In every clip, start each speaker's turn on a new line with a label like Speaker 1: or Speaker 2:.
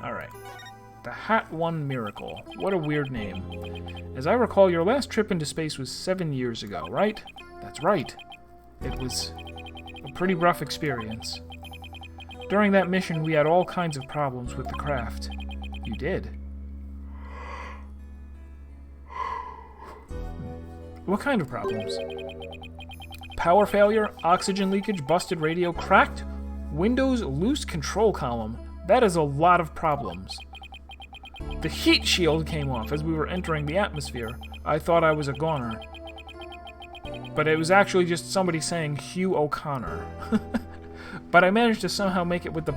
Speaker 1: Alright. The Hat One Miracle. What a weird name. As I recall, your last trip into space was 7 years ago, right? That's right. It was a pretty rough experience. During that mission, we had all kinds of problems with the craft. You did? What kind of problems? Power failure, oxygen leakage, busted radio, cracked windows, loose control column. That is a lot of problems. The heat shield came off as we were entering the atmosphere. I thought I was a goner. But it was actually just somebody saying Hugh O'Connor. But I managed to somehow make it with the...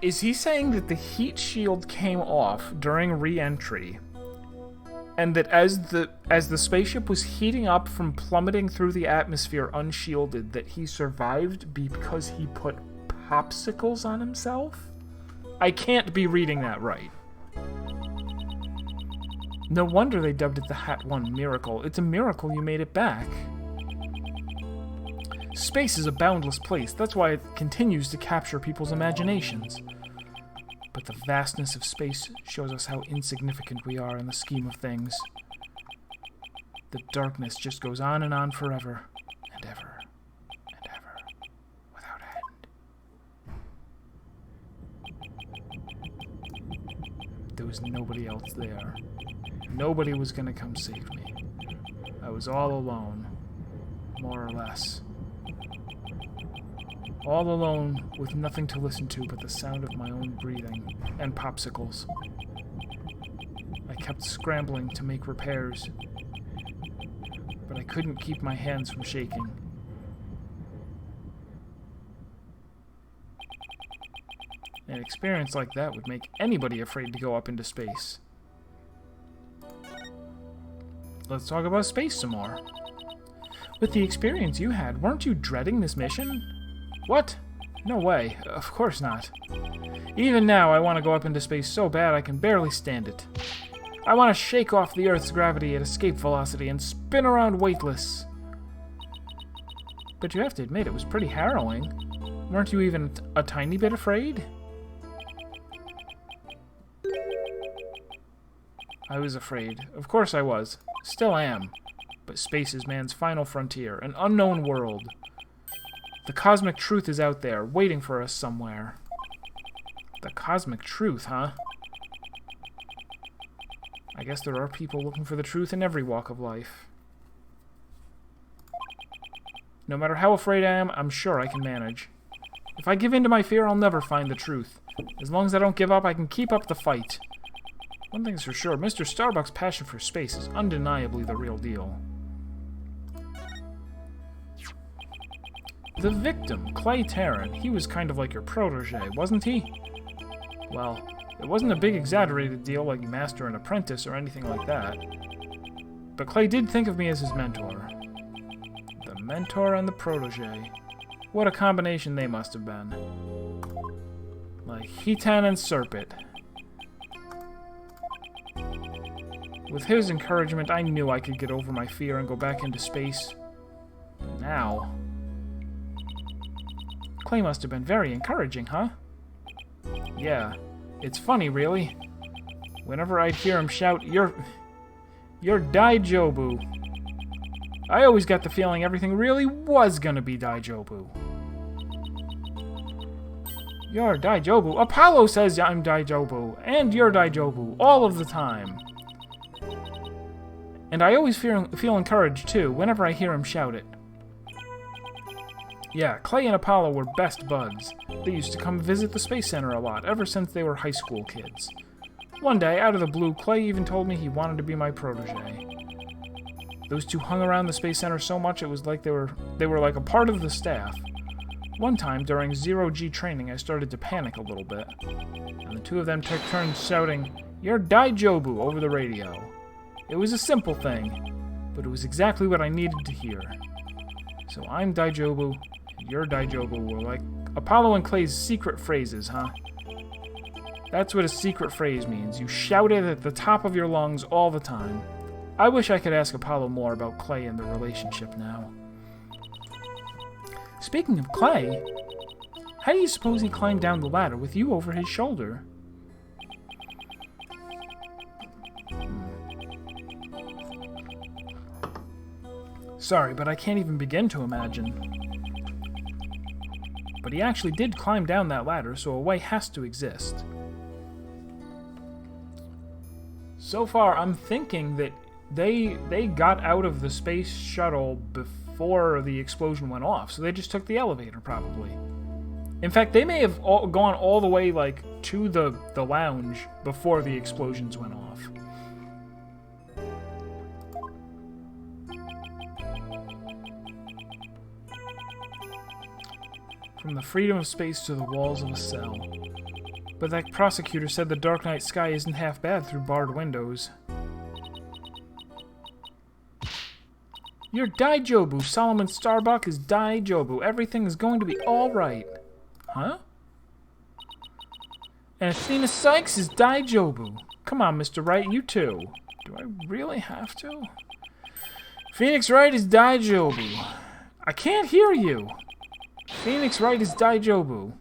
Speaker 1: Is he saying that the heat shield came off during re-entry, and that as the spaceship was heating up from plummeting through the atmosphere unshielded, that he survived because he put popsicles on himself? I can't be reading that right. No wonder they dubbed it the Hat One Miracle. It's a miracle you made it back. Space is a boundless place. That's why it continues to capture people's imaginations. But the vastness of space shows us how insignificant we are in the scheme of things. The darkness just goes on forever and ever and ever without end. There was nobody else there. Nobody was gonna come save me. I was all alone, more or less. All alone, with nothing to listen to but the sound of my own breathing and popsicles. I kept scrambling to make repairs, but I couldn't keep my hands from shaking. An experience like that would make anybody afraid to go up into space. Let's talk about space some more. With the experience you had, weren't you dreading this mission? What? No way. Of course not. Even now, I want to go up into space so bad I can barely stand it. I want to shake off the Earth's gravity at escape velocity and spin around weightless. But you have to admit, it was pretty harrowing. Weren't you even a tiny bit afraid? I was afraid. Of course I was. Still am. But space is man's final frontier, an unknown world. The cosmic truth is out there, waiting for us somewhere. The cosmic truth, huh? I guess there are people looking for the truth in every walk of life. No matter how afraid I am, I'm sure I can manage. If I give in to my fear, I'll never find the truth. As long as I don't give up, I can keep up the fight. One thing's for sure, Mr. Starbuck's passion for space is undeniably the real deal. The victim, Clay Tarrant, he was kind of like your protege, wasn't he? Well, it wasn't a big exaggerated deal like master and apprentice or anything like that. But Clay did think of me as his mentor. The mentor and the protege. What a combination they must have been. Like Hitan and Serpent. With his encouragement, I knew I could get over my fear and go back into space. But now... Clay must have been very encouraging, huh? Yeah. It's funny, really. Whenever I'd hear him shout, You're Daijobu. I always got the feeling everything really was gonna be Daijobu. You're Daijobu. Apollo says I'm Daijobu, and you're Daijobu, all of the time. And I always feel encouraged, too, whenever I hear him shout it. Yeah, Clay and Apollo were best buds. They used to come visit the Space Center a lot, ever since they were high school kids. One day, out of the blue, Clay even told me he wanted to be my protege. Those two hung around the Space Center so much it was like they were like a part of the staff. One time, during zero-G training, I started to panic a little bit. And the two of them took turns shouting, You're Daijobu, over the radio. It was a simple thing, but it was exactly what I needed to hear. So I'm Daijobu, and you're Daijobu were like Apollo and Clay's secret phrases, huh? That's what a secret phrase means. You shout it at the top of your lungs all the time. I wish I could ask Apollo more about Clay and the relationship now. Speaking of Clay, how do you suppose he climbed down the ladder with you over his shoulder? Sorry, but I can't even begin to imagine. But he actually did climb down that ladder, so a way has to exist. So far, I'm thinking that they got out of the space shuttle before the explosion went off, so they just took the elevator, probably. In fact, they may have gone all the way, like, to the lounge before the explosions went off. From the freedom of space to the walls of a cell. But that prosecutor said the dark night sky isn't half bad through barred windows. You're Daijobu. Solomon Starbuck is Daijobu. Everything is going to be alright. Huh? And Athena Sykes is Daijobu. Come on, Mr. Wright, you too. Do I really have to? Phoenix Wright is Daijobu. I can't hear you. Phoenix Wright is Daijobu.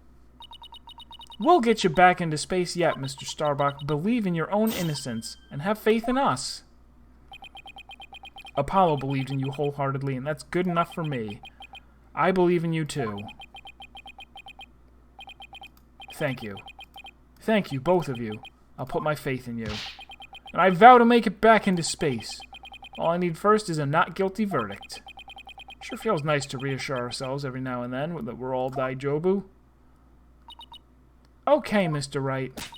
Speaker 1: We'll get you back into space yet, Mr. Starbuck. Believe in your own innocence, and have faith in us. Apollo believed in you wholeheartedly, and that's good enough for me. I believe in you too. Thank you. Thank you, both of you. I'll put my faith in you. And I vow to make it back into space. All I need first is a not guilty verdict. Sure feels nice to reassure ourselves every now and then that we're all Daijobu. Okay, Mr. Wright.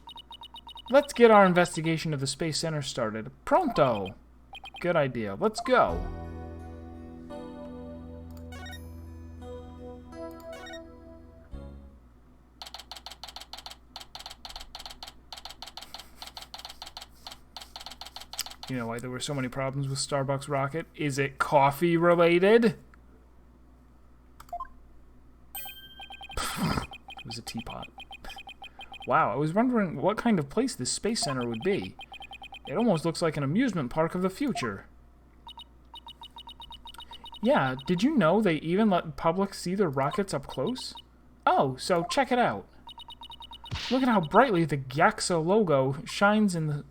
Speaker 1: Let's get our investigation of the Space Center started. Pronto! Good idea. Let's go. You know why there were so many problems with Starbucks rocket? Is it coffee related? It was a teapot. Wow, I was wondering what kind of place this space center would be. It almost looks like an amusement park of the future. Yeah, did you know they even let the public see their rockets up close? Oh, so check it out. Look at how brightly the GAXA logo shines in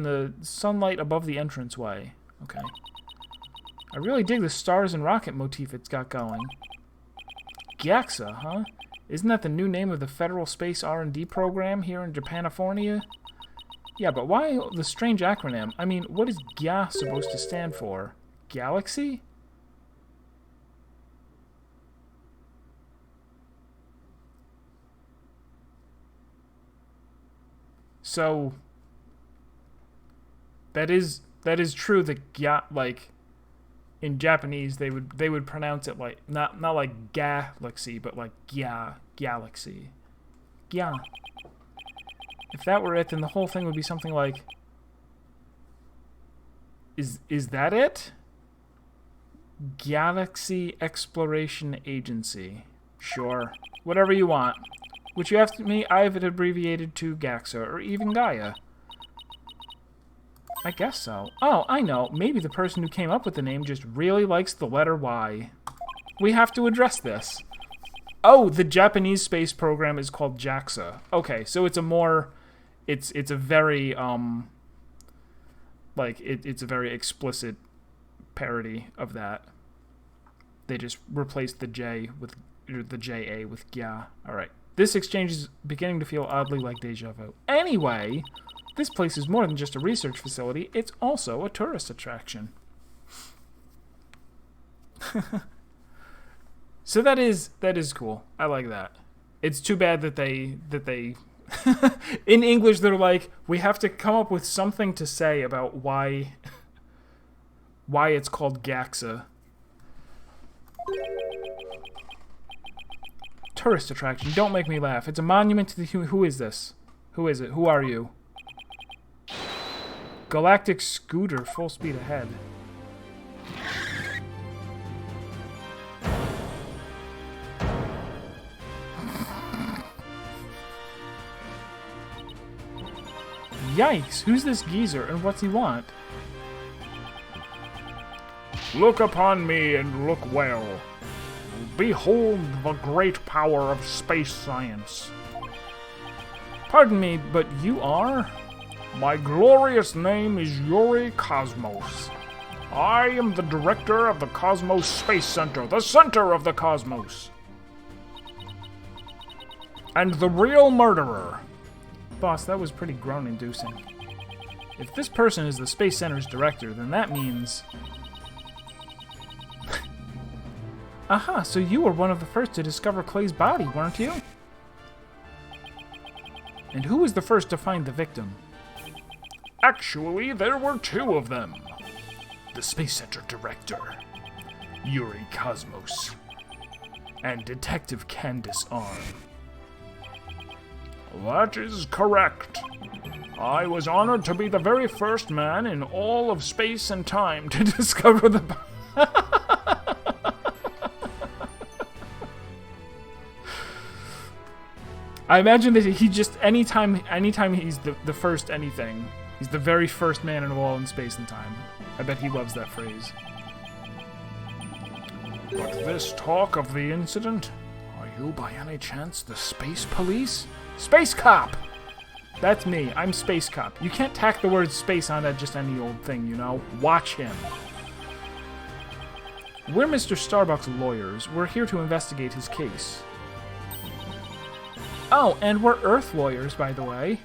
Speaker 1: the sunlight above the entranceway. Okay. I really dig the stars and rocket motif it's got going. GAXA, huh? Isn't that the new name of the Federal Space R&D program here in Japanifornia? Yeah, but why the strange acronym? I mean, what is GA supposed to stand for? Galaxy? So that is true that like in Japanese they would pronounce it like not like galaxy but like galaxy. Gya. If that were it, then the whole thing would be something like is that it? Galaxy Exploration Agency. Sure. Whatever you want. Which you asked me, I have it abbreviated to GAXA or even Gaia. I guess so. Oh, I know. Maybe the person who came up with the name just really likes the letter Y. We have to address this. Oh, the Japanese space program is called JAXA. Okay, so it's a more... It's a very, it's a very explicit parody of that. They just replaced the J with... the JA with GYA. Alright. This exchange is beginning to feel oddly like deja vu. Anyway, this place is more than just a research facility. It's also a tourist attraction. So that is cool. I like that. It's too bad that they in English they're like, we have to come up with something to say about why it's called GAXA. Tourist attraction. Don't make me laugh. It's a monument to the human... Who is this? Who is it? Who are you? Galactic scooter, full speed ahead. Yikes! Who's this geezer and what's he want? Look upon me and look well. Behold the great power of space science. Pardon me, but you are? My glorious name is Yuri Cosmos. I am the director of the Cosmos Space Center, the center of the cosmos. And the real murderer. Boss, that was pretty groan-inducing. If this person is the Space Center's director, then that means... Aha, so you were one of the first to discover Clay's body, weren't you? And who was the first to find the victim? Actually, there were two of them. The Space Center director, Yuri Cosmos, and Detective Candace Arm. That is correct. I was honored to be the very first man in all of space and time to discover the... I imagine that he just, anytime he's the first anything, he's the very first man in all in space and time. I bet he loves that phrase. But this talk of the incident, are you by any chance the space police? Space cop! That's me, I'm space cop. You can't tack the word space on that just any old thing, you know? Watch him. We're Mr. Starbuck's lawyers. We're here to investigate his case. Oh, and we're Earth lawyers, by the way.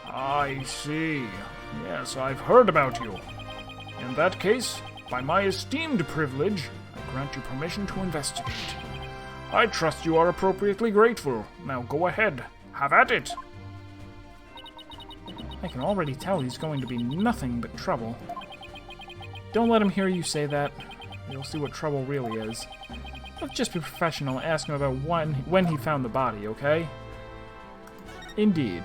Speaker 1: I see. Yes, I've heard about you. In that case, by my esteemed privilege, I grant you permission to investigate. I trust you are appropriately grateful. Now go ahead. Have at it. I can already tell he's going to be nothing but trouble. Don't let him hear you say that. You'll see what trouble really is. Let's just be professional and ask him about when he found the body, okay? Indeed.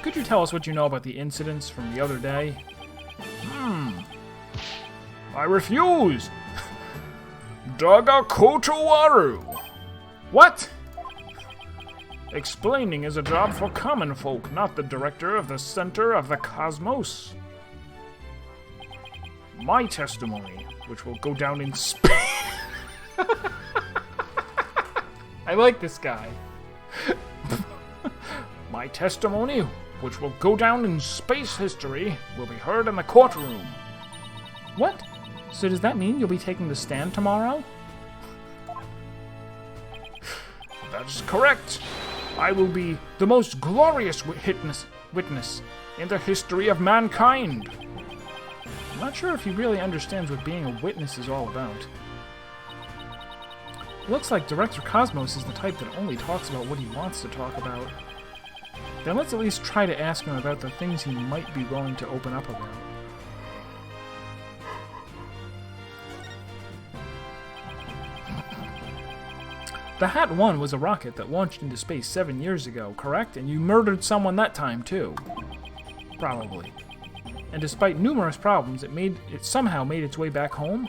Speaker 1: Could you tell us what you know about the incidents from the other day? I refuse! Daga Kotowaru! What? Explaining is a job for common folk, not the director of the Center of the Cosmos. My testimony, which will go down in space... I like this guy. My testimony, which will go down in space history, will be heard in the courtroom. What? So does that mean you'll be taking the stand tomorrow? That is correct. I will be the most glorious witness in the history of mankind. I'm not sure if he really understands what being a witness is all about. Looks like Director Cosmos is the type that only talks about what he wants to talk about. Then let's at least try to ask him about the things he might be willing to open up about. The Hat 1 was a rocket that launched into space 7 years ago, correct? And you murdered someone that time, too. Probably. And despite numerous problems, it somehow made its way back home?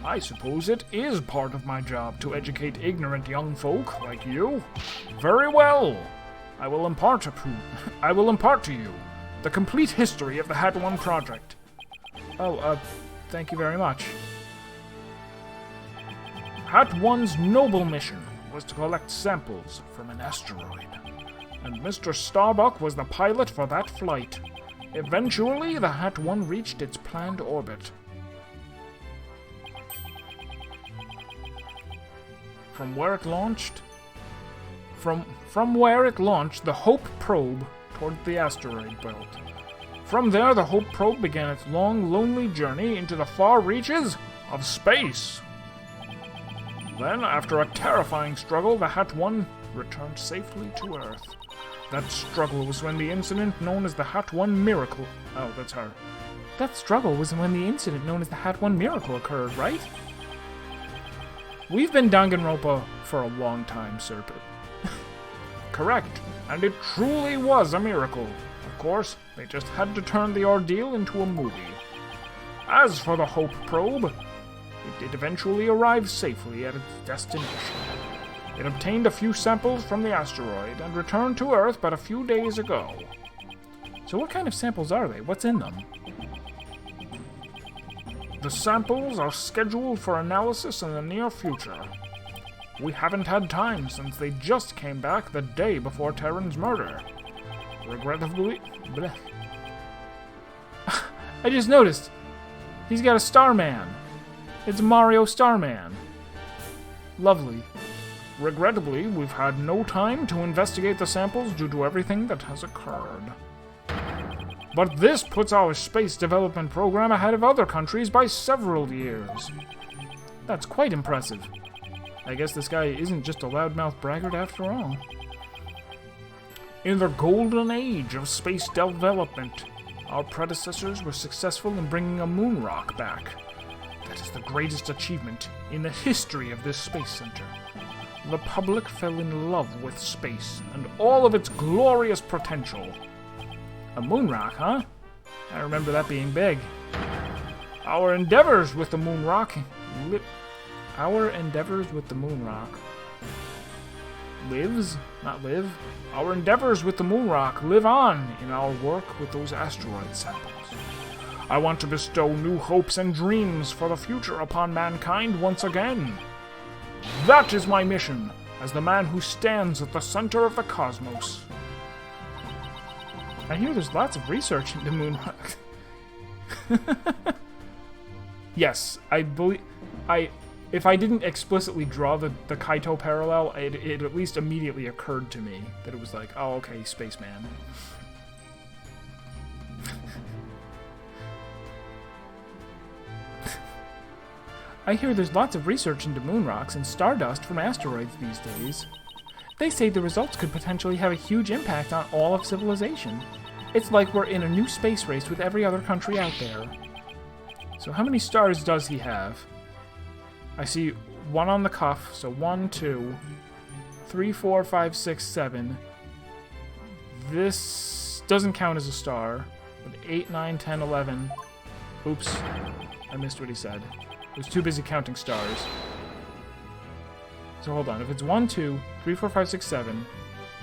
Speaker 1: I suppose it is part of my job to educate ignorant young folk like you. Very well. I will impart to you the complete history of the Hat 1 project. Oh, thank you very much. Hat 1's noble mission was to collect samples from an asteroid, and Mr. Starbuck was the pilot for that flight. Eventually, the Hat 1 reached its planned orbit. From where it launched, the Hope probe toward the asteroid belt. From there, the Hope probe began its long, lonely journey into the far reaches of space. Then, after a terrifying struggle, the Hat 1 returned safely to Earth. That struggle was when the incident known as the Hat 1 miracle... Oh, that's her. That struggle was when the incident known as the Hat 1 miracle occurred, right? We've been Danganronpa for a long time, Serpent. Correct, and it truly was a miracle. Of course, they just had to turn the ordeal into a movie. As for the Hope probe, it did eventually arrive safely at its destination. It obtained a few samples from the asteroid and returned to Earth but a few days ago. So what kind of samples are they? What's in them? The samples are scheduled for analysis in the near future. We haven't had time since they just came back the day before Terran's murder. Regrettably... Blech. I just noticed. He's got a Starman. It's Mario Starman. Lovely. Regrettably, we've had no time to investigate the samples due to everything that has occurred. But this puts our space development program ahead of other countries by several years. That's quite impressive. I guess this guy isn't just a loudmouth braggart after all. In the golden age of space development, our predecessors were successful in bringing a moon rock back. That is the greatest achievement in the history of this space center. The public fell in love with space and all of its glorious potential. A moon rock, huh? I remember that being big. Our endeavors with the moon rock lives, not live. Our endeavors with the moon rock live on in our work with those asteroid samples. I want to bestow new hopes and dreams for the future upon mankind once again. That is my mission as the man who stands at the center of the cosmos. I hear there's lots of research into moon rock. Yes, I believe... If I didn't explicitly draw the Kaito parallel, it at least immediately occurred to me that it was like, oh, okay, spaceman. I hear there's lots of research into moon rocks and stardust from asteroids these days. They say the results could potentially have a huge impact on all of civilization. It's like we're in a new space race with every other country out there. So how many stars does he have? I see one on the cuff, so 1, 2, 3, 4, 5, 6, 7. This doesn't count as a star. But 8, 9, 10, 11. Oops, I missed what he said. I was too busy counting stars. So hold on, if it's 1, 2, 3, 4, 5, 6, 7,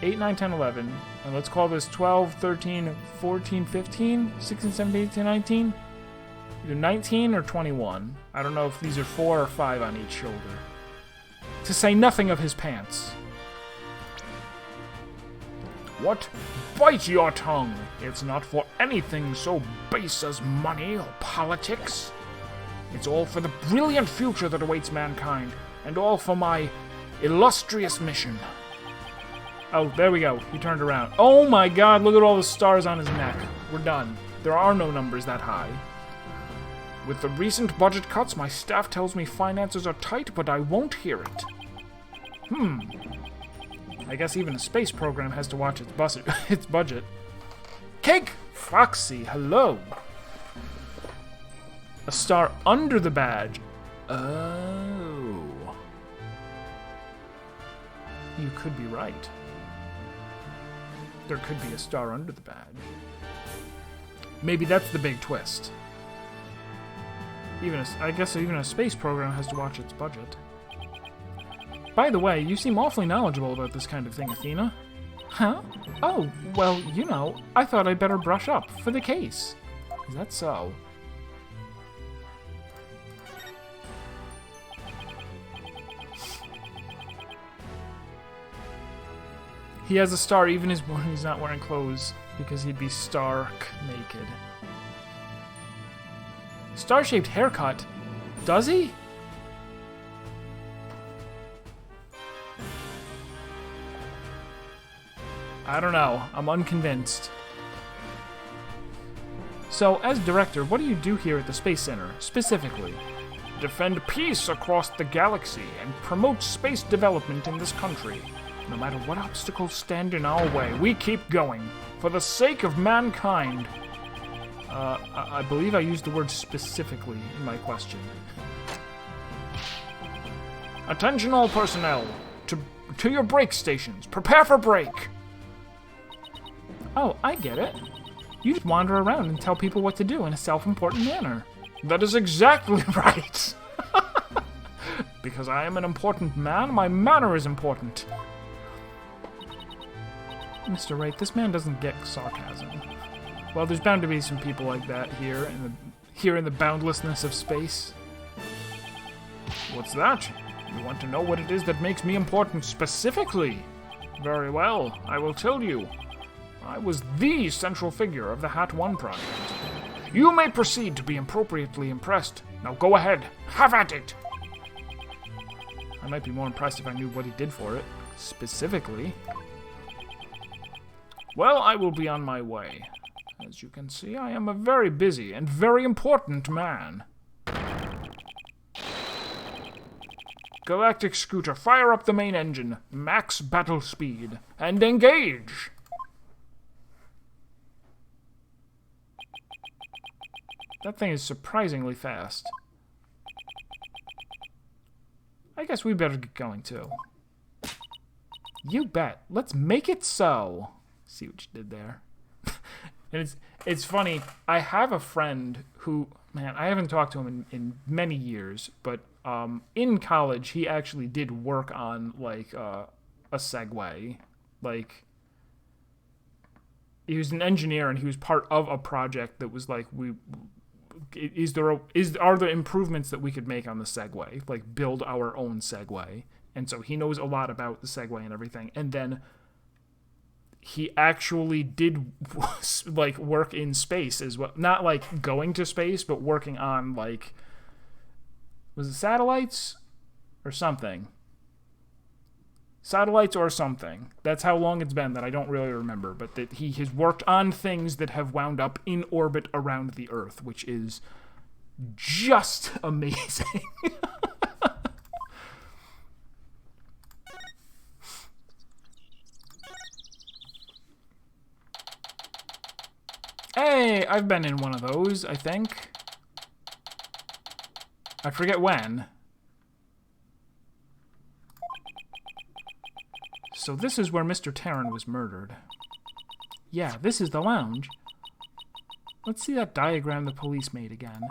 Speaker 1: 8, 9, 10, 11, and let's call this 12, 13, 14, 15, 16, 17, 18, 19, either 19 or 21. I don't know if these are 4 or 5 on each shoulder. To say nothing of his pants. What? Bite your tongue! It's not for anything so base as money or politics. It's all for the brilliant future that awaits mankind, and all for my illustrious mission. Oh, there we go. He turned around. Oh my god, look at all the stars on his neck. We're done. There are no numbers that high. With the recent budget cuts, my staff tells me finances are tight, but I won't hear it. I guess even a space program has to watch its budget. Cake! Foxy, hello! A star under the badge. Oh. You could be right. There could be a star under the badge. Maybe that's the big twist. I guess even a space program has to watch its budget. By the way, you seem awfully knowledgeable about this kind of thing, Athena. Huh? Oh, well, you know, I thought I'd better brush up for the case. Is that so? He has a star even when he's not wearing clothes, because he'd be stark naked. Star-shaped haircut? Does he? I don't know. I'm unconvinced. So, as director, what do you do here at the Space Center, specifically? Defend peace across the galaxy and promote space development in this country. No matter what obstacles stand in our way, we keep going. For the sake of mankind. I believe I used the word specifically in my question. Attention all personnel. To your break stations. Prepare for break. Oh, I get it. You just wander around and tell people what to do in a self-important manner. That is exactly right. Because I am an important man, my manner is important. Mr. Wright, this man doesn't get sarcasm. Well, there's bound to be some people like that here in the boundlessness of space. What's that? You want to know what it is that makes me important specifically? Very well, I will tell you. I was the central figure of the Hat 1 project. You may proceed to be appropriately impressed. Now go ahead, have at it! I might be more impressed if I knew what he did for it, specifically. Well, I will be on my way. As you can see, I am a very busy and very important man. Galactic Scooter, fire up the main engine, max battle speed, and engage! That thing is surprisingly fast. I guess we better get going, too. You bet. Let's make it so. See what you did there. And it's funny. I have a friend who, man, I haven't talked to him in many years, but in college he actually did work on like a Segway. Like he was an engineer and he was part of a project that was like are there improvements that we could make on the Segway, like build our own Segway. And so he knows a lot about the Segway and everything. And then he actually did like work in space as well. Not like going to space, but working on like, was it satellites or something? Satellites or something. That's how long it's been that I don't really remember. But that he has worked on things that have wound up in orbit around the Earth, which is just amazing. Hey, I've been in one of those, I think. I forget when. So this is where Mr. Terran was murdered. Yeah, this is the lounge. Let's see that diagram the police made again.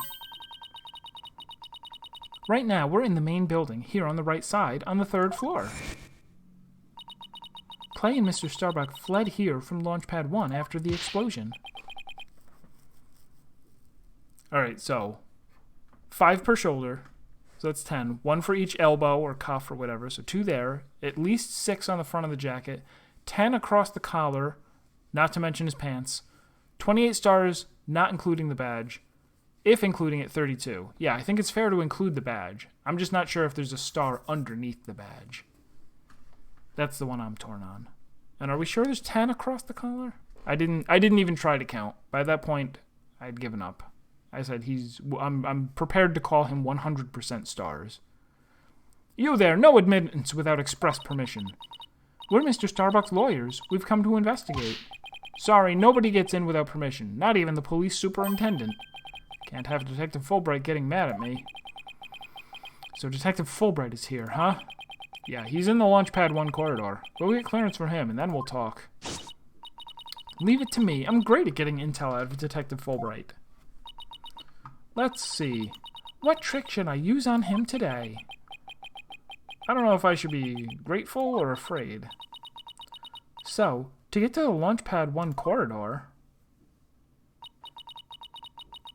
Speaker 1: Right now, we're in the main building, here on the right side, on the 3rd floor. Clay and Mr. Starbuck fled here from Launchpad 1 after the explosion. Alright, so 5 per shoulder, so that's 10. 1 for each elbow or cuff or whatever, so 2 there. At least 6 on the front of the jacket. 10 across the collar, not to mention his pants. 28 stars, not including the badge. If including it, 32. Yeah, I think it's fair to include the badge. I'm just not sure if there's a star underneath the badge. That's the one I'm torn on. And are we sure there's 10 across the collar? I didn't even try to count. By that point, I'd given up. I said I'm prepared to call him 100% stars. You there, no admittance without express permission. We're Mr. Starbuck's lawyers. We've come to investigate. Sorry, nobody gets in without permission, not even the police superintendent. Can't have Detective Fulbright getting mad at me. So Detective Fulbright is here, huh? Yeah, he's in the Launchpad 1 corridor. We'll get clearance for him, and then we'll talk. Leave it to me. I'm great at getting intel out of Detective Fulbright. Let's see. What trick should I use on him today? I don't know if I should be grateful or afraid. So, to get to the Launchpad 1 corridor,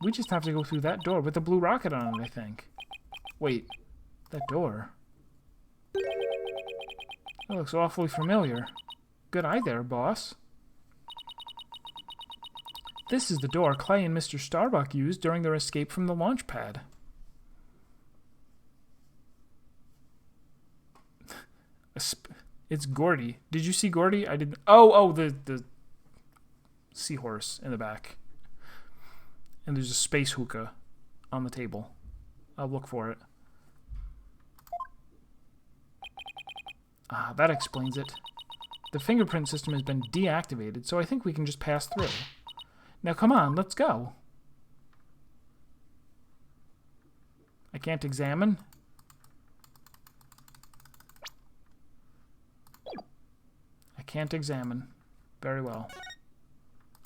Speaker 1: we just have to go through that door with the blue rocket on it, I think. Wait, that door? That looks awfully familiar. Good eye there, boss. This is the door Clay and Mr. Starbuck used during their escape from the launch pad. It's Gordy. Did you see Gordy? I didn't. Oh, the seahorse in the back. And there's a space hookah on the table. I'll look for it. Ah, that explains it. The fingerprint system has been deactivated, so I think we can just pass through. Now come on, let's go. I can't examine. I can't examine. Very well.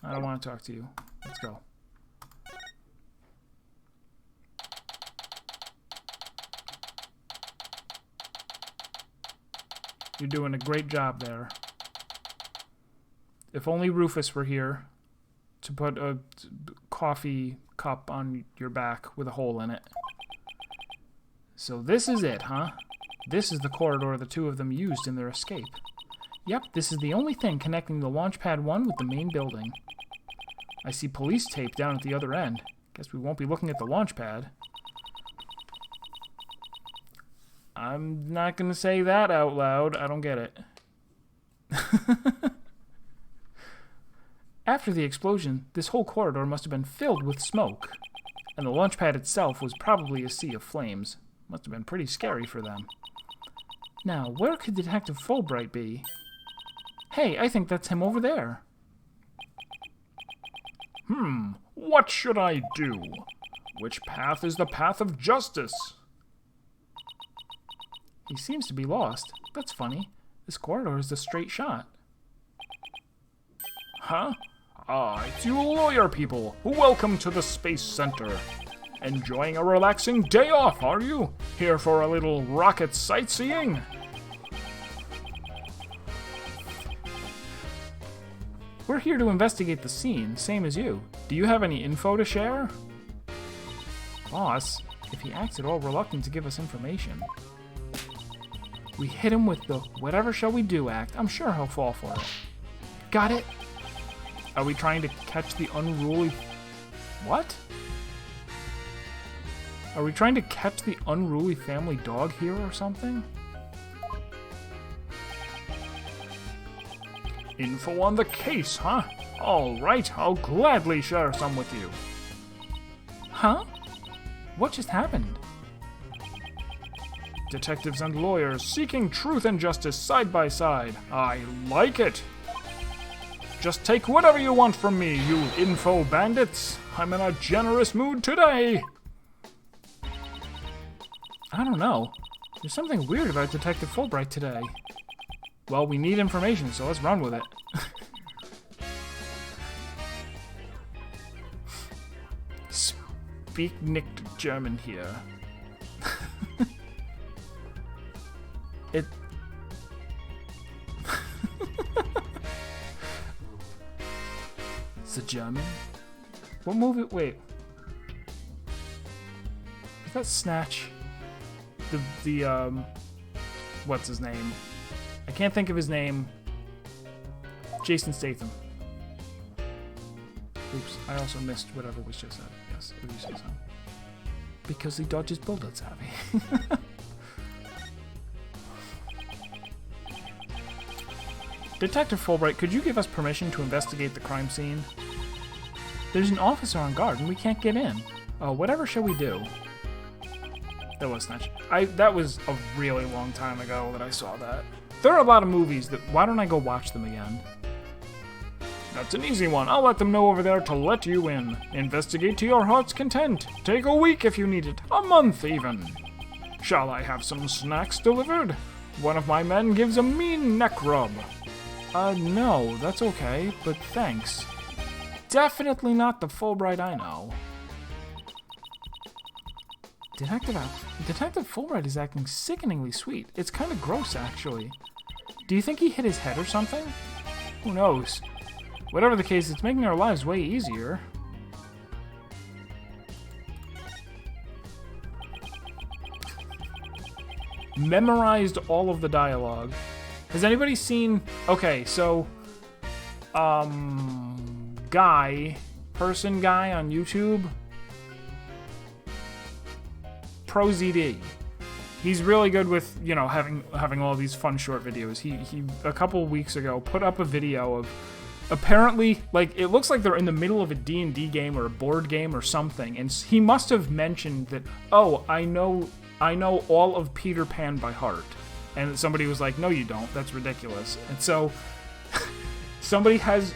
Speaker 1: I don't want to talk to you. Let's go. You're doing a great job there. If only Rufus were here. to put a coffee cup on your back with a hole in it. So this is it, huh? This is the corridor the two of them used in their escape. Yep, this is the only thing connecting the Launchpad 1 with the main building. I see police tape down at the other end. Guess we won't be looking at the Launchpad. I'm not gonna say that out loud. I don't get it. After the explosion, this whole corridor must have been filled with smoke. And the Launchpad itself was probably a sea of flames. Must have been pretty scary for them. Now, where could Detective Fulbright be? Hey, I think that's him over there.
Speaker 2: What should I do? Which path is the path of justice?
Speaker 1: He seems to be lost. That's funny. This corridor is a straight shot.
Speaker 2: Huh? Ah, it's you lawyer people. Welcome to the Space Center. Enjoying a relaxing day off, are you? Here for a little rocket sightseeing?
Speaker 1: We're here to investigate the scene, same as you. Do you have any info to share? Boss, if he acts at all reluctant to give us information. We hit him with the whatever shall we do act. I'm sure he'll fall for it. Got it? Are we trying to catch the unruly... What? Are we trying to catch the unruly family dog here or something?
Speaker 2: Info on the case, huh? All right, I'll gladly share some with you.
Speaker 1: Huh? What just happened?
Speaker 2: Detectives and lawyers seeking truth and justice side by side. I like it. Just take whatever you want from me, you info bandits. I'm in a generous mood today.
Speaker 1: I don't know. There's something weird about Detective Fulbright today. Well, we need information, so let's run with it. Speak nicht German here. It... It's a German? What movie? Wait. Is that Snatch? What's his name? I can't think of his name. Jason Statham. Oops, I also missed whatever was just said. Yes, what did you say so? Because he dodges bullets, Abby. Detective Fulbright, could you give us permission to investigate the crime scene? There's an officer on guard and we can't get in. Whatever shall we do? That was Snatch. That was a really long time ago that I saw that. There are a lot of movies that... Why don't I go watch them again?
Speaker 2: That's an easy one. I'll let them know over there to let you in. Investigate to your heart's content. Take a week if you need it. A month, even. Shall I have some snacks delivered? One of my men gives a mean neck rub.
Speaker 1: No, that's okay, but thanks. Definitely not the Fulbright I know. Detective Fulbright is acting sickeningly sweet. It's kind of gross, actually. Do you think he hit his head or something? Who knows? Whatever the case, it's making our lives way easier. Memorized all of the dialogue. Has anybody seen... Okay, so... Person guy on YouTube... ProZD. He's really good with, you know, having all these fun short videos. He a couple weeks ago put up a video of apparently, like, it looks like they're in the middle of a D&D game or a board game or something, and he must have mentioned that, oh, I know all of Peter Pan by heart. And somebody was like, no, you don't. That's ridiculous. And so somebody has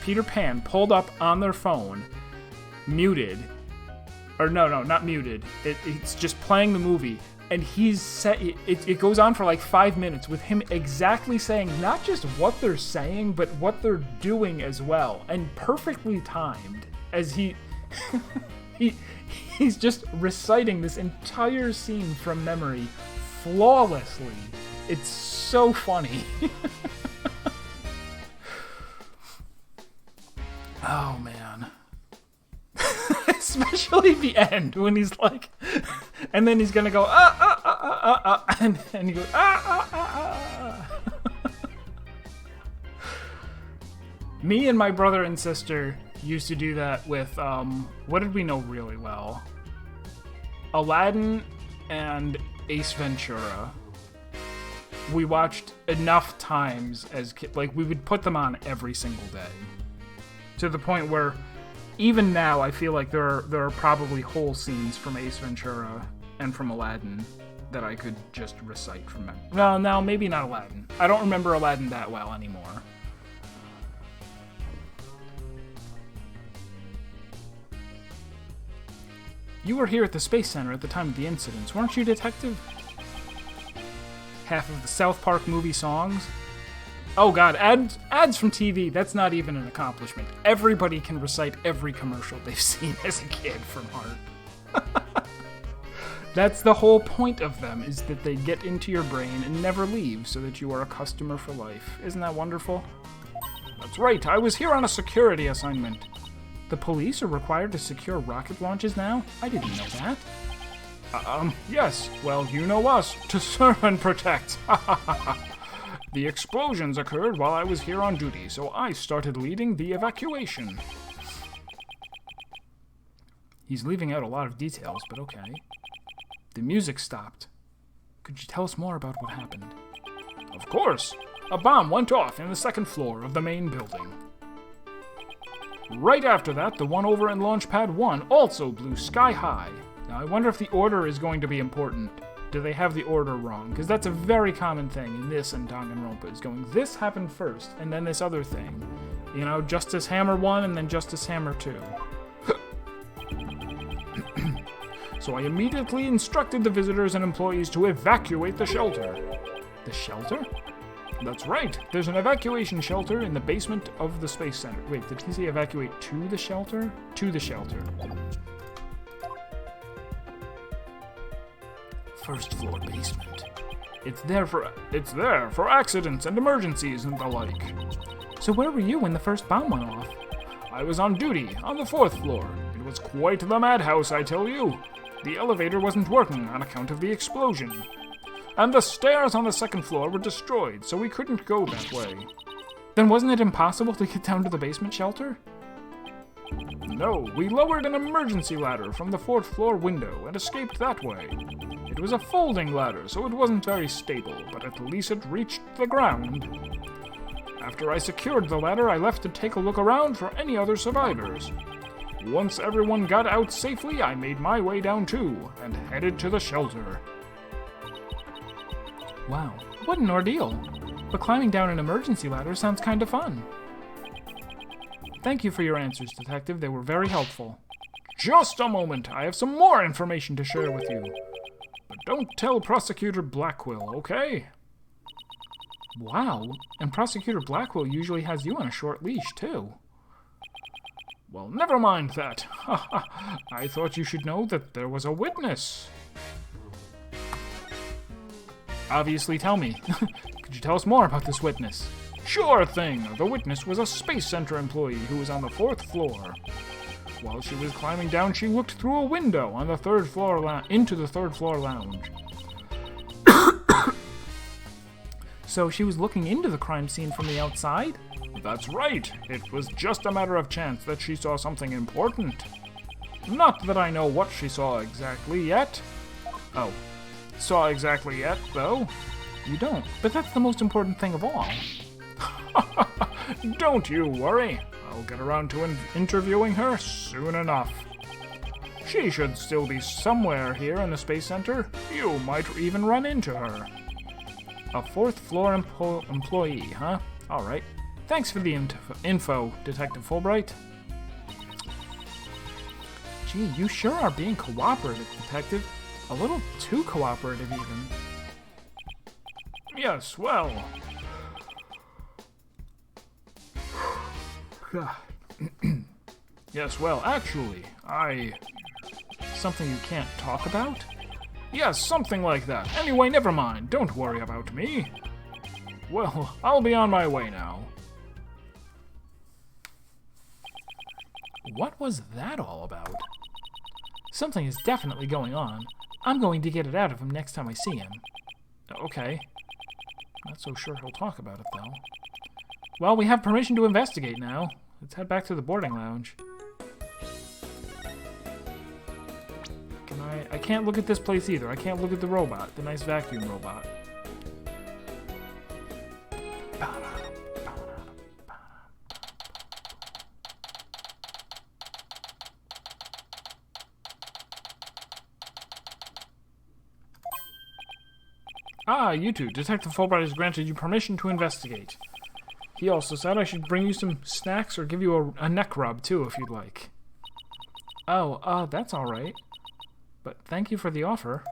Speaker 1: Peter Pan pulled up on their phone, muted. Or no, not muted. It's just playing the movie. And he's set. It goes on for like 5 minutes with him exactly saying not just what they're saying, but what they're doing as well, and perfectly timed. As he's just reciting this entire scene from memory flawlessly. It's so funny. Oh, man. Especially the end, when he's like... And then he's gonna go, and he goes, Me and my brother and sister used to do that with, what did we know really well? Aladdin and Ace Ventura. We watched enough times as kids, like, we would put them on every single day. To the point where, even now, I feel like there are probably whole scenes from Ace Ventura and from Aladdin that I could just recite from memory. Well, no, maybe not Aladdin. I don't remember Aladdin that well anymore. You were here at the Space Center at the time of the incidents, weren't you, Detective? Half of the South Park movie songs. Oh god, ads from TV, that's not even an accomplishment. Everybody can recite every commercial they've seen as a kid from heart. That's the whole point of them, is that they get into your brain and never leave, so that you are a customer for life. Isn't that wonderful? That's right, I was here on a security assignment. The police are required to secure rocket launches now? I didn't know that. Yes. Well, you know us. To serve and protect. The explosions occurred while I was here on duty, so I started leading the evacuation. He's leaving out a lot of details, but okay. The music stopped. Could you tell us more about what happened? Of course. A bomb went off in the second floor of the main building. Right after that, the one over in Launchpad 1 also blew sky high. Now, I wonder if the order is going to be important. Do they have the order wrong? Because that's a very common thing in this and Danganronpa, is going, this happened first, and then this other thing. You know, Justice Hammer 1 and then Justice Hammer 2. So I immediately instructed the visitors and employees to evacuate the shelter. The shelter? That's right. There's an evacuation shelter in the basement of the Space Center. Wait, did he say evacuate to the shelter? To the shelter. First floor basement. It's there for accidents and emergencies and the like. So where were you when the first bomb went off? I was on duty on the 4th floor. It was quite the madhouse, I tell you. The elevator wasn't working on account of the explosion. And the stairs on the 2nd floor were destroyed, so we couldn't go that way. Then wasn't it impossible to get down to the basement shelter? No, we lowered an emergency ladder from the 4th floor window and escaped that way. It was a folding ladder, so it wasn't very stable, but at least it reached the ground. After I secured the ladder, I left to take a look around for any other survivors. Once everyone got out safely, I made my way down too, and headed to the shelter. Wow, what an ordeal. But climbing down an emergency ladder sounds kind of fun. Thank you for your answers, Detective. They were very helpful. Just a moment. I have some more information to share with you. But don't tell Prosecutor Blackwell, okay? Wow, and Prosecutor Blackwell usually has you on a short leash, too. Well, never mind that. I thought you should know that there was a witness. Obviously, tell me. Could you tell us more about this witness? Sure thing. The witness was a Space Center employee who was on the 4th floor. While she was climbing down, she looked through a window on the 3rd floor into the 3rd floor lounge. So she was looking into the crime scene from the outside? That's right. It was just a matter of chance that she saw something important. Not that I know what she saw exactly yet. Oh. Saw exactly yet, though? You don't, but that's the most important thing of all. Don't you worry. I'll get around to interviewing her soon enough. She should still be somewhere here in the Space Center. You might even run into her. A 4th floor employee, huh? Alright. Thanks for the info, Detective Fulbright. Gee, you sure are being cooperative, Detective. A little too cooperative, even. Yes, well... Yes, well, actually, Something you can't talk about? Yes, something like that. Anyway, never mind. Don't worry about me. Well, I'll be on my way now. What was that all about? Something is definitely going on. I'm going to get it out of him next time I see him. Okay. Not so sure he'll talk about it, though. Well, we have permission to investigate now. Let's head back to the boarding lounge. I can't look at this place either. I can't look at the robot, the nice vacuum robot. Ah, you two. Detective Fulbright has granted you permission to investigate. He also said I should bring you some snacks or give you a neck rub, too, if you'd like. Oh, that's alright. But thank you for the offer.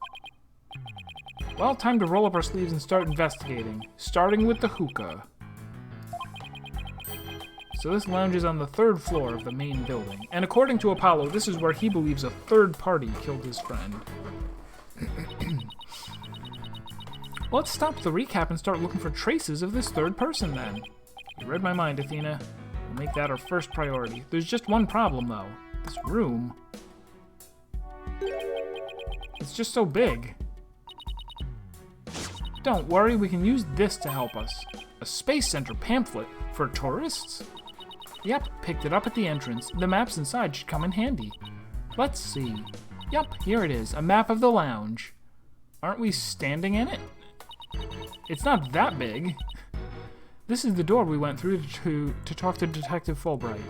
Speaker 1: Well, time to roll up our sleeves and start investigating. Starting with the hookah. So this lounge is on the 3rd floor of the main building. And according to Apollo, this is where he believes a third party killed his friend. Let's stop the recap and start looking for traces of this third person, then. You read my mind, Athena. We'll make that our first priority. There's just one problem, though. This room... it's just so big. Don't worry, we can use this to help us. A Space Center pamphlet for tourists? Yep, picked it up at the entrance. The maps inside should come in handy. Let's see. Yep, here it is. A map of the lounge. Aren't we standing in it? It's not that big. This is the door we went through to talk to Detective Fulbright.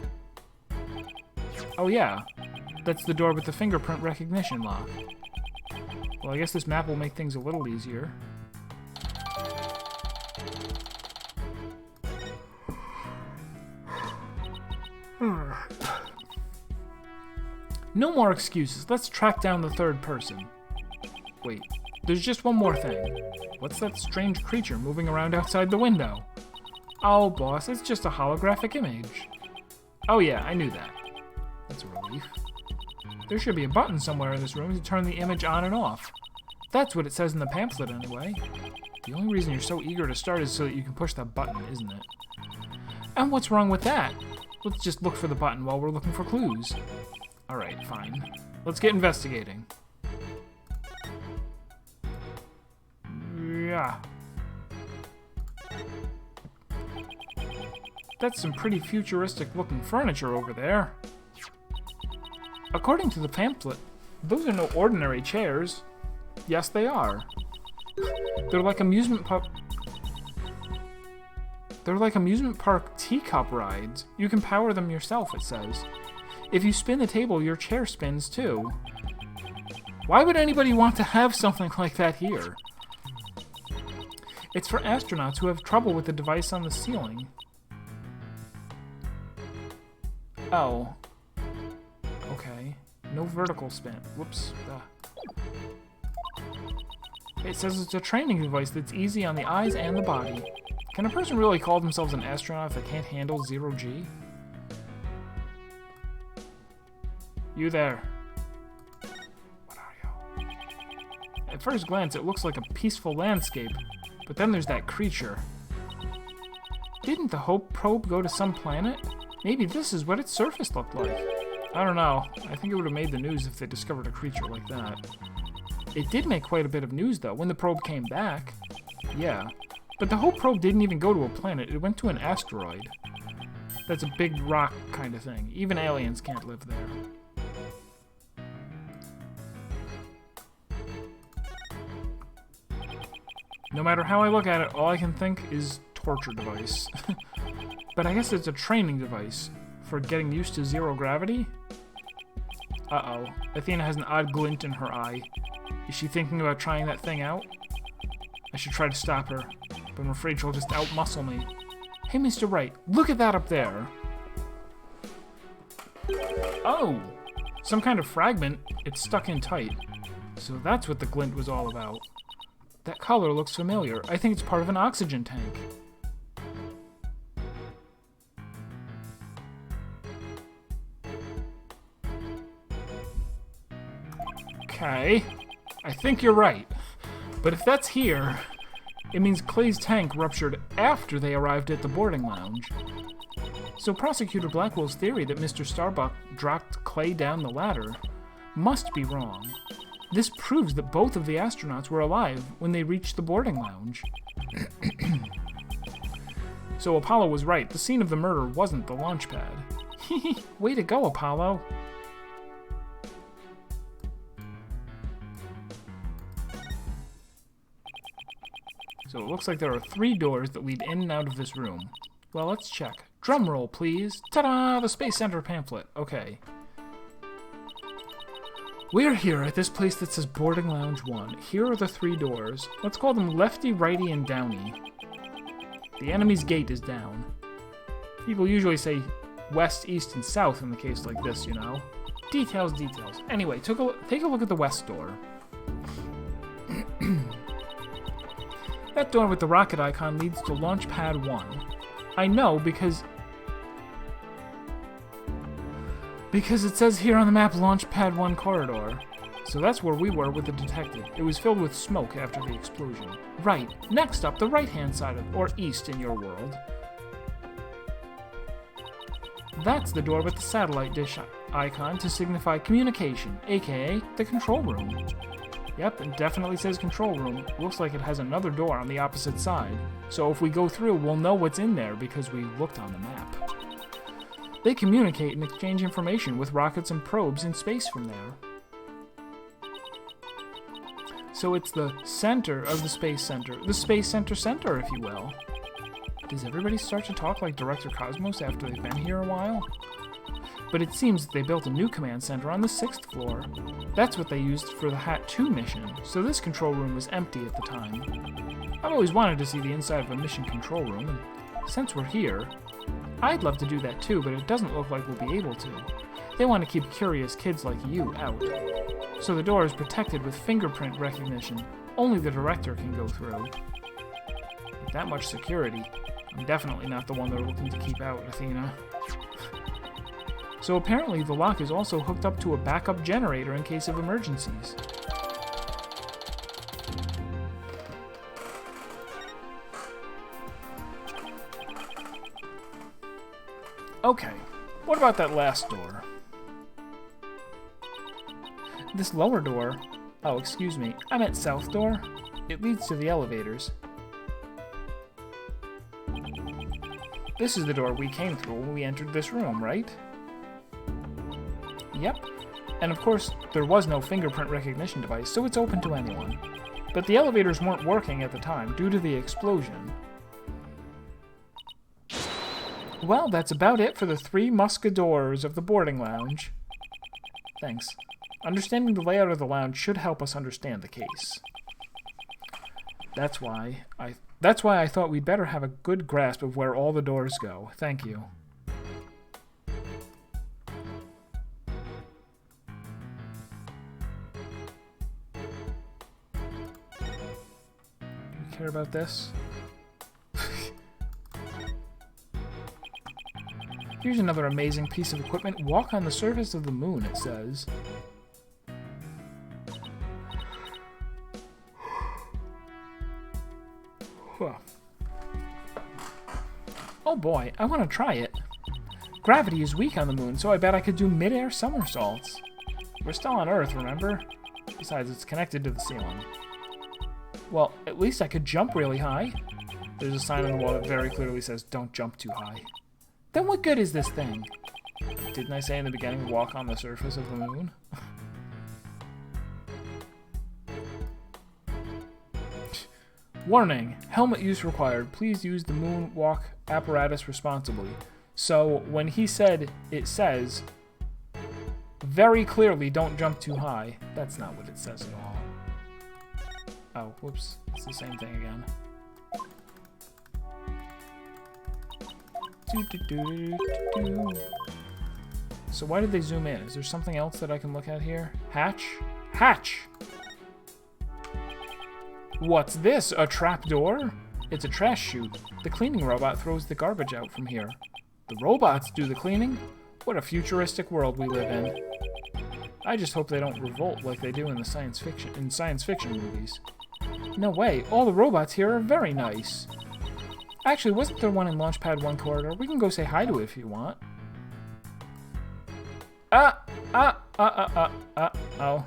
Speaker 1: Oh yeah, that's the door with the fingerprint recognition lock. Well, I guess this map will make things a little easier. No more excuses. Let's track down the third person. Wait, there's just one more thing. What's that strange creature moving around outside the window? Oh, boss, it's just a holographic image. Oh yeah, I knew that. That's a relief. There should be a button somewhere in this room to turn the image on and off. That's what it says in the pamphlet, anyway. The only reason you're so eager to start is so that you can push that button, isn't it? And what's wrong with that? Let's just look for the button while we're looking for clues. Alright, fine. Let's get investigating. Yeah. That's some pretty futuristic-looking furniture over there. According to the pamphlet, those are no ordinary chairs. Yes, they are. They're like amusement park teacup rides. You can power them yourself, it says. If you spin the table, your chair spins too. Why would anybody want to have something like that here? It's for astronauts who have trouble with the device on the ceiling. Oh. Okay. No vertical spin. Whoops. It says it's a training device that's easy on the eyes and the body. Can a person really call themselves an astronaut if they can't handle 0G? You there. What are you? At first glance, it looks like a peaceful landscape, but then there's that creature. Didn't the Hope probe go to some planet? Maybe this is what its surface looked like. I don't know. I think it would have made the news if they discovered a creature like that. It did make quite a bit of news, though, when the probe came back. Yeah. But the Hope probe didn't even go to a planet. It went to an asteroid. That's a big rock kind of thing. Even aliens can't live there. No matter how I look at it, all I can think is torture device. But I guess it's a training device for getting used to zero gravity? Uh-oh. Athena has an odd glint in her eye. Is she thinking about trying that thing out? I should try to stop her, but I'm afraid she'll just outmuscle me. Hey, Mr. Wright, look at that up there! Oh! Some kind of fragment. It's stuck in tight. So that's what the glint was all about. That color looks familiar. I think it's part of an oxygen tank. Okay. I think you're right. But if that's here, it means Clay's tank ruptured after they arrived at the boarding lounge. So Prosecutor Blackwell's theory that Mr. Starbuck dropped Clay down the ladder must be wrong. This proves that both of the astronauts were alive when they reached the boarding lounge. So Apollo was right. The scene of the murder wasn't the launch pad. Way to go, Apollo. So it looks like there are 3 doors that lead in and out of this room. Well, let's check. Drum roll, please. Ta-da! The Space Center pamphlet. Okay. We're here at this place that says Boarding Lounge 1. Here are the 3 doors. Let's call them Lefty, Righty, and Downy. The enemy's gate is down. People usually say west, east, and south in the case like this, you know. Details, details. Anyway, take a look at the west door. That door with the rocket icon leads to Launch Pad 1. I know because it says here on the map Launch Pad 1 corridor. So that's where we were with the detective. It was filled with smoke after the explosion. Right. Next up, the right-hand side of, or east in your world. That's the door with the satellite dish icon to signify communication, aka the control room. Yep, it definitely says control room. Looks like it has another door on the opposite side. So if we go through, we'll know what's in there because we looked on the map. They communicate and exchange information with rockets and probes in space from there. So it's the center of the Space Center. The Space Center, if you will. Does everybody start to talk like Director Cosmos after they've been here a while? But it seems that they built a new command center on the 6th floor. That's what they used for the Hat 2 mission, so this control room was empty at the time. I've always wanted to see the inside of a mission control room, and since we're here, I'd love to do that too, but it doesn't look like we'll be able to. They want to keep curious kids like you out. So the door is protected with fingerprint recognition. Only the director can go through. With that much security, I'm definitely not the one they're looking to keep out, Athena. So apparently the lock is also hooked up to a backup generator in case of emergencies. Okay, what about that last door? This lower door... Oh, excuse me, I meant south door. It leads to the elevators. This is the door we came through when we entered this room, right? Yep. And of course, there was no fingerprint recognition device, so it's open to anyone. But the elevators weren't working at the time due to the explosion. Well, that's about it for the 3 muscadors of the boarding lounge. Thanks. Understanding the layout of the lounge should help us understand the case. That's why I thought we'd better have a good grasp of where all the doors go. Thank you. Do you care about this? Here's another amazing piece of equipment. Walk on the surface of the moon, it says. Huh. Oh boy, I want to try it. Gravity is weak on the moon, so I bet I could do mid-air somersaults. We're still on Earth, remember? Besides, it's connected to the ceiling. Well, at least I could jump really high. There's a sign on the wall that very clearly says, don't jump too high. Then what good is this thing? Didn't I say in the beginning, walk on the surface of the moon? Warning, helmet use required. Please use the moonwalk apparatus responsibly. So when he said, it says, very clearly don't jump too high. That's not what it says at all. Oh, whoops. It's the same thing again. So why did they zoom in? Is there something else that I can look at here? Hatch? Hatch! What's this? A trapdoor? It's a trash chute. The cleaning robot throws the garbage out from here. The robots do the cleaning? What a futuristic world we live in. I just hope they don't revolt like they do in science fiction movies. No way, all the robots here are very nice. Actually, wasn't there one in Launchpad 1 corridor? We can go say hi to it if you want. Oh,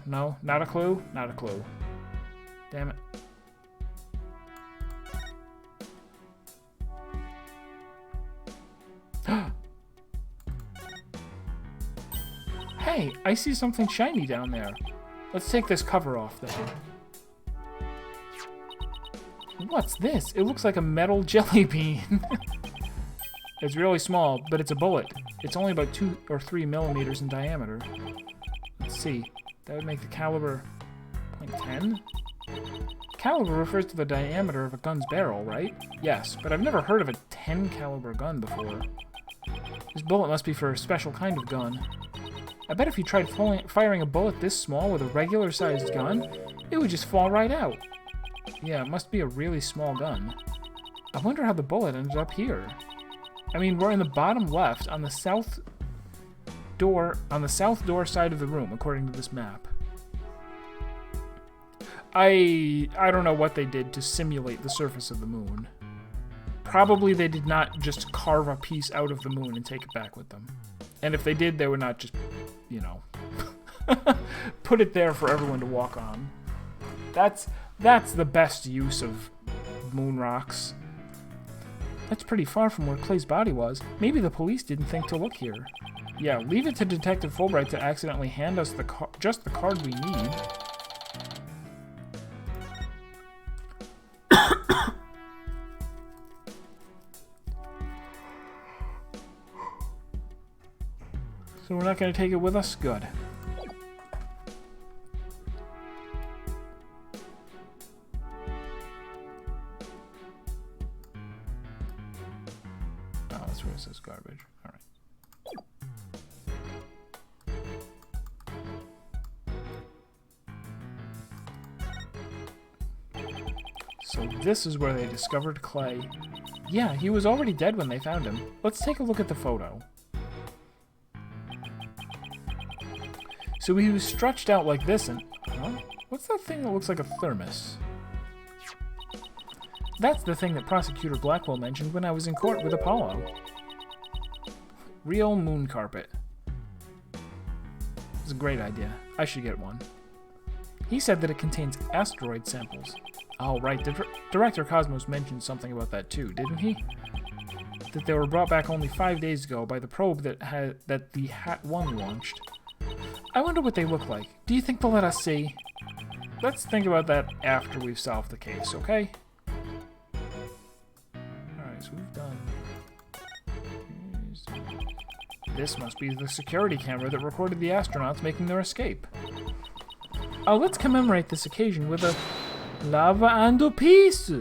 Speaker 1: no. Not a clue? Not a clue. Damn it. Hey, I see something shiny down there. Let's take this cover off then. What's this? It looks like a metal jelly bean. It's really small, but it's a bullet. It's only about 2 or 3 millimeters in diameter. Let's see. That would make the caliber .10? Caliber refers to the diameter of a gun's barrel, right? Yes, but I've never heard of a 10 caliber gun before. This bullet must be for a special kind of gun. I bet if you tried firing a bullet this small with a regular-sized gun, it would just fall right out. Yeah, it must be a really small gun. I wonder how the bullet ended up here. I mean, we're in the bottom left on the south door side of the room, according to this map. I don't know what they did to simulate the surface of the moon. Probably they did not just carve a piece out of the moon and take it back with them. And if they did, they would not just, you know, put it there for everyone to walk on. That's the best use of moon rocks. That's pretty far from where Clay's body was. Maybe the police didn't think to look here. Yeah, leave it to Detective Fulbright to accidentally hand us just the card we need. So we're not going to take it with us? Good. Oh, that's where it says garbage. All right. So this is where they discovered Clay. Yeah, he was already dead when they found him. Let's take a look at the photo. So he was stretched out like this and... Huh? What's that thing that looks like a thermos? That's the thing that Prosecutor Blackwell mentioned when I was in court with Apollo. Real moon carpet. It's a great idea. I should get one. He said that it contains asteroid samples. Oh, right. Director Cosmos mentioned something about that too, didn't he? That they were brought back only 5 days ago by the probe that the HAT-1 launched. I wonder what they look like. Do you think they'll let us see? Let's think about that after we've solved the case, okay? Alright, so we've done... This must be the security camera that recorded the astronauts making their escape. Oh, let's commemorate this occasion with a... Lava and peace!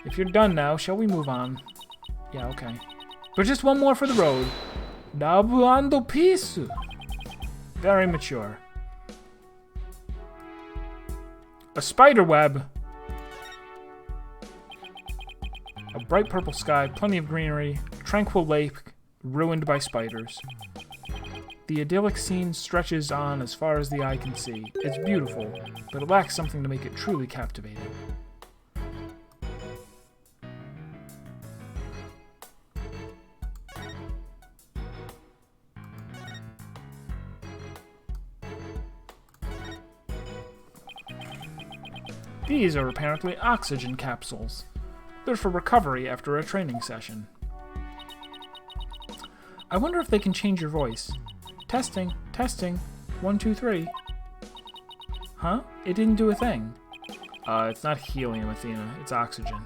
Speaker 1: If you're done now, shall we move on? Yeah, okay. But just one more for the road. Lava and peace! Very mature. A spider web. A bright purple sky, plenty of greenery, tranquil lake, ruined by spiders. The idyllic scene stretches on as far as the eye can see. It's beautiful, but it lacks something to make it truly captivating. These are apparently oxygen capsules. They're for recovery after a training session. I wonder if they can change your voice. Testing, testing. 1, 2, 3. Huh? It didn't do a thing. It's not helium, Athena. It's oxygen.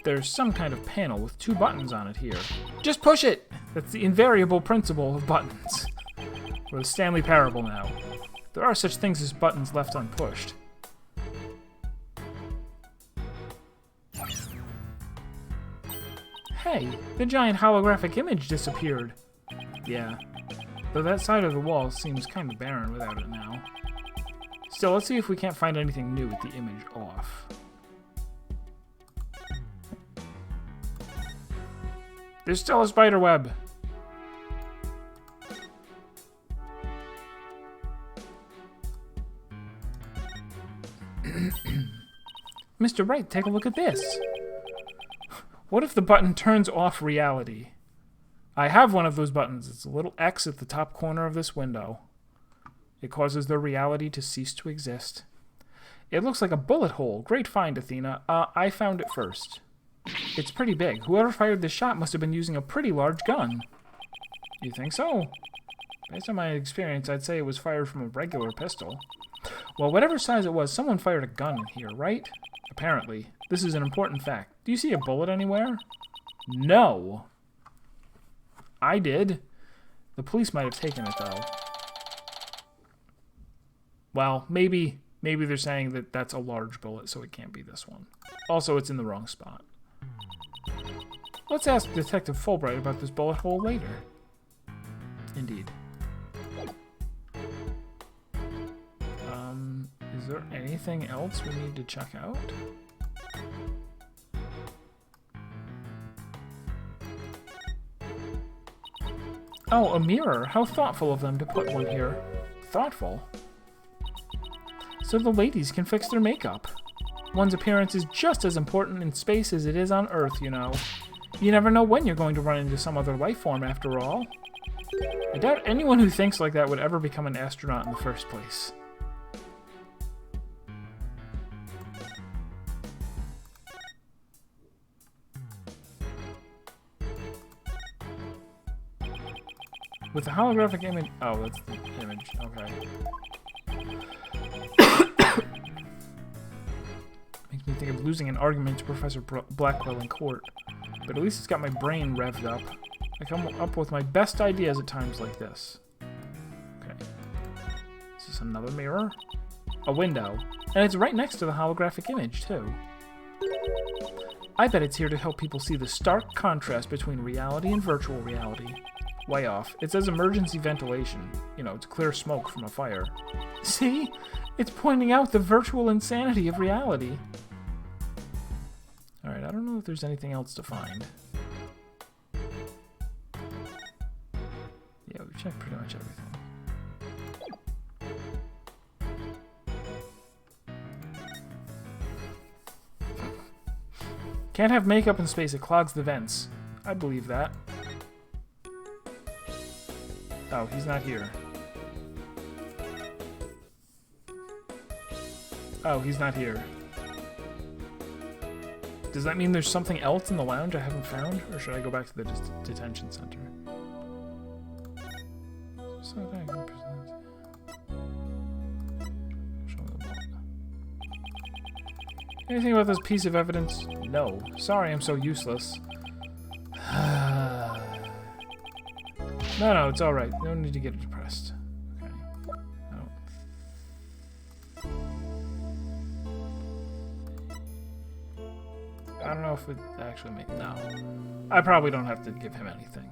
Speaker 1: There's some kind of panel with 2 buttons on it here. Just push it! That's the invariable principle of buttons. We're the Stanley Parable now. There are such things as buttons left unpushed. Hey, the giant holographic image disappeared. Yeah, though that side of the wall seems kind of barren without it now. Still, let's see if we can't find anything new with the image off. There's still a spider web. Mr. Wright, take a look at this. What if the button turns off reality? I have one of those buttons. It's a little X at the top corner of this window. It causes their reality to cease to exist. It looks like a bullet hole. Great find, Athena. I found it first. It's pretty big. Whoever fired this shot must have been using a pretty large gun. You think so? Based on my experience, I'd say it was fired from a regular pistol. Well, whatever size it was, someone fired a gun in here, right? Apparently. This is an important fact. Do you see a bullet anywhere? No. I did. The police might have taken it, though. Well, maybe they're saying that that's a large bullet, so it can't be this one. Also, it's in the wrong spot. Let's ask Detective Fulbright about this bullet hole later. Indeed. Is there anything else we need to check out? Oh, a mirror. How thoughtful of them to put one here. Thoughtful? So the ladies can fix their makeup. One's appearance is just as important in space as it is on Earth, you know. You never know when you're going to run into some other life form, after all. I doubt anyone who thinks like that would ever become an astronaut in the first place. With the holographic image... Oh, that's the image. Okay. Makes me think of losing an argument to Professor Blackwell in court. But at least it's got my brain revved up. I come up with my best ideas at times like this. Okay. Is this another mirror? A window. And it's right next to the holographic image, too. I bet it's here to help people see the stark contrast between reality and virtual reality. Way off. It says emergency ventilation. You know, to clear smoke from a fire. See? It's pointing out the virtual insanity of reality. Alright, I don't know if there's anything else to find. Yeah, we've checked pretty much everything. Can't have makeup in space, it clogs the vents. I believe that. Oh, he's not here. Oh, he's not here. Does that mean there's something else in the lounge I haven't found? Or should I go back to the detention center? Anything about this piece of evidence? No. Sorry I'm so useless. No, it's alright. No need to get depressed. Okay. I don't know if it actually makes... No. I probably don't have to give him anything.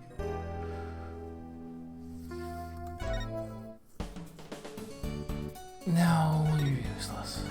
Speaker 1: No, you're useless.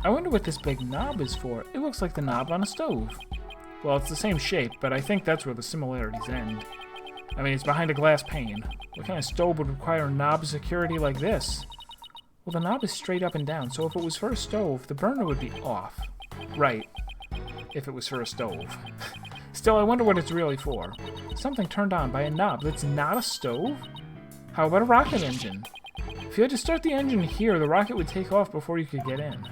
Speaker 1: I wonder what this big knob is for. It looks like the knob on a stove. Well, it's the same shape, but I think that's where the similarities end. I mean, it's behind a glass pane. What kind of stove would require a knob security like this? Well, the knob is straight up and down, so if it was for a stove, the burner would be off. Right. If it was for a stove. Still, I wonder what it's really for. Something turned on by a knob that's not a stove? How about a rocket engine? If you had to start the engine here, the rocket would take off before you could get in.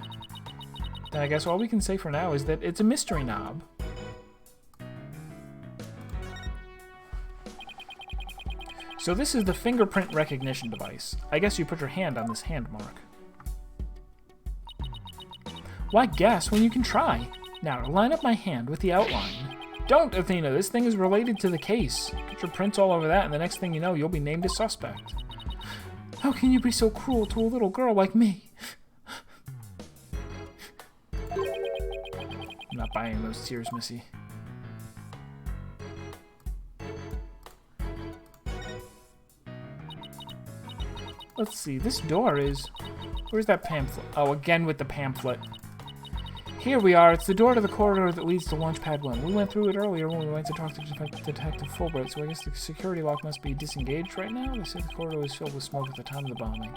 Speaker 1: Then I guess all we can say for now is that it's a mystery knob. So this is the fingerprint recognition device. I guess you put your hand on this hand mark. Why guess when you can try? Now line up my hand with the outline. Don't, Athena, this thing is related to the case. Get your prints all over that and the next thing you know, you'll be named a suspect. How can you be so cruel to a little girl like me? I'm not buying those tears, Missy. Let's see, this door is... Where's that pamphlet? Oh, again with the pamphlet. Here we are. It's the door to the corridor that leads to Launchpad 1. We went through it earlier when we went to talk to Detective Fulbright, so I guess the security lock must be disengaged right now. They said the corridor was filled with smoke at the time of the bombing.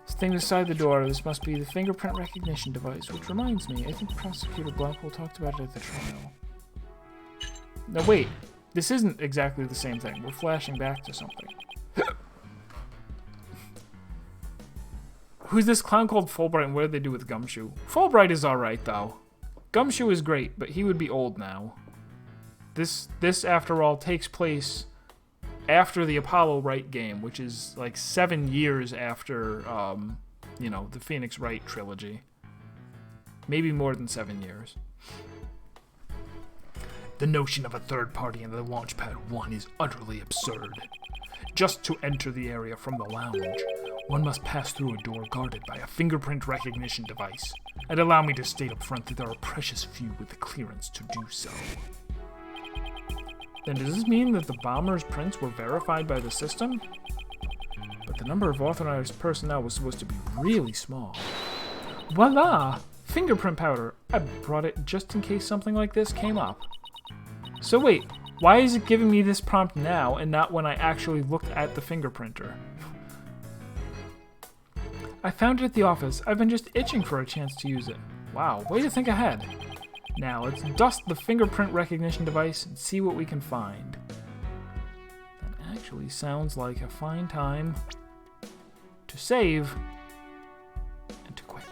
Speaker 1: This thing beside the door, this must be the fingerprint recognition device, which reminds me, I think Prosecutor Blackwell talked about it at the trial. No, wait. This isn't exactly the same thing. We're flashing back to something. Who's this clown called Fulbright, and what did they do with Gumshoe? Fulbright is alright, though. Gumshoe is great, but he would be old now. This, after all, takes place after the Apollo Wright game, which is like 7 years after, you know, the Phoenix Wright trilogy. Maybe more than 7 years. The notion of a third party in the Launchpad 1 is utterly absurd. Just to enter the area from the lounge, one must pass through a door guarded by a fingerprint recognition device. And allow me to state up front that there are precious few with the clearance to do so. Then does this mean that the bomber's prints were verified by the system? But the number of authorized personnel was supposed to be really small. Voila! Fingerprint powder! I brought it just in case something like this came up. So wait, why is it giving me this prompt now and not when I actually looked at the fingerprinter? I found it at the office. I've been just itching for a chance to use it. Wow, way to think ahead. Now, let's dust the fingerprint recognition device and see what we can find. That actually sounds like a fine time to save and to quit.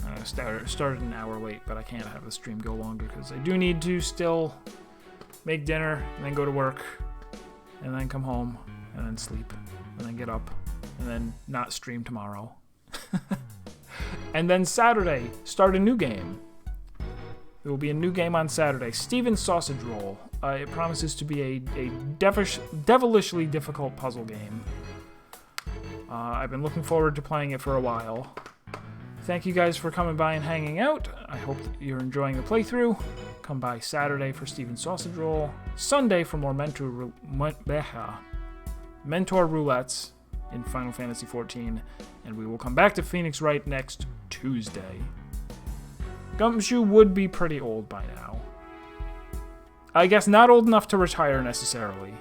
Speaker 1: I started an hour late, but I can't have the stream go longer because I do need to still make dinner and then go to work and then come home and then sleep and then get up and then not stream tomorrow. And then Saturday, start a new game. There will be a new game on Saturday. Steven's Sausage Roll. It promises to be a devilishly difficult puzzle game. I've been looking forward to playing it for a while. Thank you guys for coming by and hanging out. I hope that you're enjoying the playthrough. Come by Saturday for Steven's Sausage Roll. Sunday for more mentor roulettes in Final Fantasy XIV. And we will come back to Phoenix Wright next Tuesday. Gumshoe would be pretty old by now. I guess not old enough to retire necessarily.